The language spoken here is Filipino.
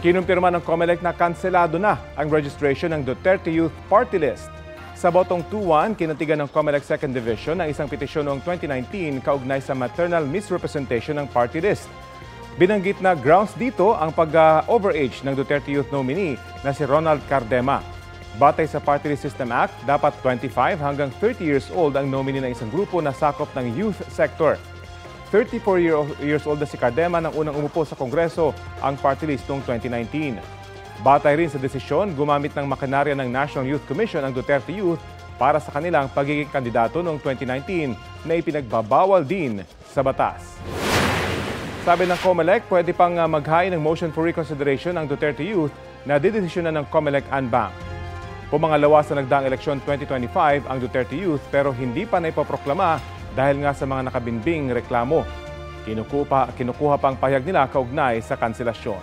Kinumpirma ng COMELEC na kanselado na ang registration ng Duterte Youth Party List. Sa botong 2-1, kinatigan ng COMELEC 2nd Division ang isang petisyon noong 2019 kaugnay sa maternal misrepresentation ng party list. Binanggit na grounds dito ang pag-overage ng Duterte Youth nominee na si Ronald Cardema. Batay sa Party List System Act, dapat 25 hanggang 30 years old ang nominee ng isang grupo na sakop ng youth sector. 34 years old na si Cardema nang unang umupo sa Kongreso ang party list noong 2019. Batay rin sa desisyon, gumamit ng makinarya ng National Youth Commission ang Duterte Youth para sa kanilang pagiging kandidato noong 2019 na ipinagbabawal din sa batas. Sabi ng COMELEC, pwede pang maghain ng motion for reconsideration ang Duterte Youth na didesisyonan ng COMELEC Anbank. Pumangalawa sa nagdaang eleksyon 2025 ang Duterte Youth pero hindi pa naipoproklama dahil nga sa mga nakabinbing reklamo. Kinukuha pa ang pahayag nila kaugnay sa kanselasyon.